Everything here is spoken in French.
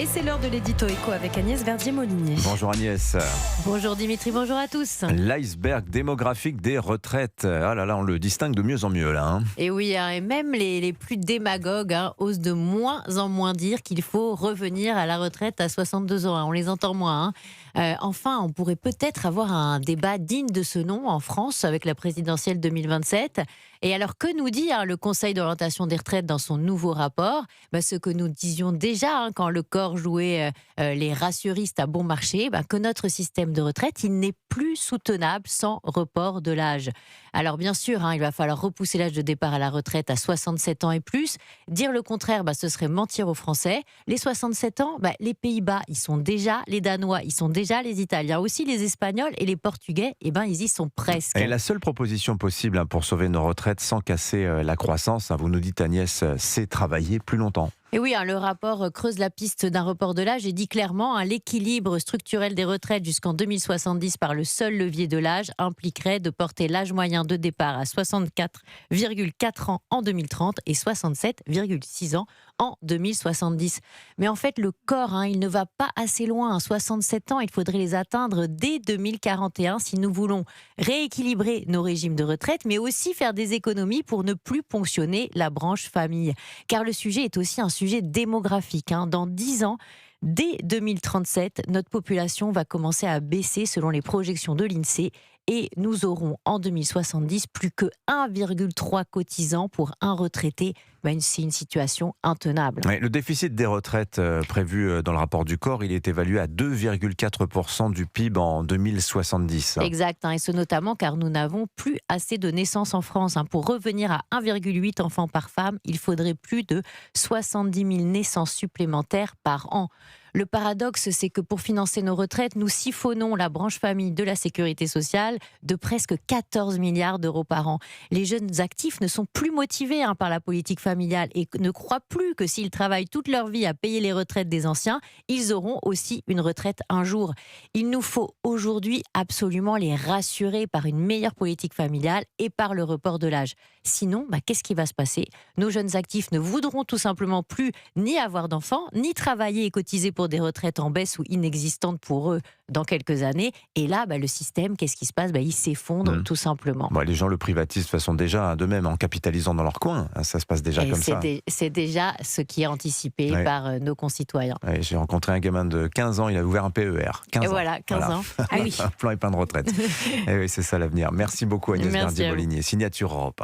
Et c'est l'heure de l'édito éco avec Agnès Verdier-Molinier. Bonjour Agnès. Bonjour Dimitri, bonjour à tous. L'iceberg démographique des retraites. Ah là là, on le distingue de mieux en mieux là. Et oui, et même les plus démagogues osent de moins en moins dire qu'il faut revenir à la retraite à 62 ans. On les entend moins. Enfin, on pourrait peut-être avoir un débat digne de ce nom en France avec la présidentielle 2027. Et alors, que nous dit le Conseil d'orientation des retraites dans son nouveau rapport ? Ce que nous disions déjà quand le corps jouait les rassuristes à bon marché, que notre système de retraite, il n'est plus soutenable sans report de l'âge. Alors bien sûr, il va falloir repousser l'âge de départ à la retraite à 67 ans et plus. Dire le contraire, ce serait mentir aux Français. Les 67 ans, les Pays-Bas, ils sont déjà, les Danois, ils sont déjà, les Italiens aussi, les Espagnols et les Portugais, ils y sont presque. Et la seule proposition possible pour sauver nos retraites sans casser la croissance, vous nous dites Agnès, c'est travailler plus longtemps. Et oui, le rapport creuse la piste d'un report de l'âge et dit clairement l'équilibre structurel des retraites jusqu'en 2070 par le seul levier de l'âge impliquerait de porter l'âge moyen de départ à 64,4 ans en 2030 et 67,6 ans en 2070. Mais en fait, le corps, il ne va pas assez loin. 67 ans, il faudrait les atteindre dès 2041 si nous voulons rééquilibrer nos régimes de retraite, mais aussi faire des économies pour ne plus ponctionner la branche famille. Car le sujet est aussi un sujet démographique. Dans 10 ans, dès 2037, notre population va commencer à baisser selon les projections de l'INSEE et nous aurons en 2070 plus que 1,3 cotisants pour un retraité. C'est une situation intenable. Le déficit des retraites prévu dans le rapport du corps, il est évalué à 2,4% du PIB en 2070. Exact, et ce notamment car nous n'avons plus assez de naissances en France. Pour revenir à 1,8 enfants par femme, il faudrait plus de 70 000 naissances supplémentaires par an. Le paradoxe, c'est que pour financer nos retraites, nous siphonnons la branche famille de la sécurité sociale de presque 14 milliards d'euros par an. Les jeunes actifs ne sont plus motivés par la politique familiale et ne croient plus que s'ils travaillent toute leur vie à payer les retraites des anciens, ils auront aussi une retraite un jour. Il nous faut aujourd'hui absolument les rassurer par une meilleure politique familiale et par le report de l'âge. Sinon, qu'est-ce qui va se passer ? Nos jeunes actifs ne voudront tout simplement plus ni avoir d'enfants, ni travailler et cotiser pour des retraites en baisse ou inexistantes pour eux dans quelques années. Et là, le système, qu'est-ce qui se passe ? Il s'effondre tout simplement. Les gens le privatisent de façon déjà d'eux-mêmes en capitalisant dans leur coin. Ça se passe déjà comme ça. C'est déjà ce qui est anticipé par nos concitoyens. J'ai rencontré un gamin de 15 ans, il a ouvert un PER. 15 et ans. Voilà, 15 ans. Un plan et plein de retraite. Et oui, c'est ça l'avenir. Merci beaucoup Agnès Verdier-Molinier. Signature Europe.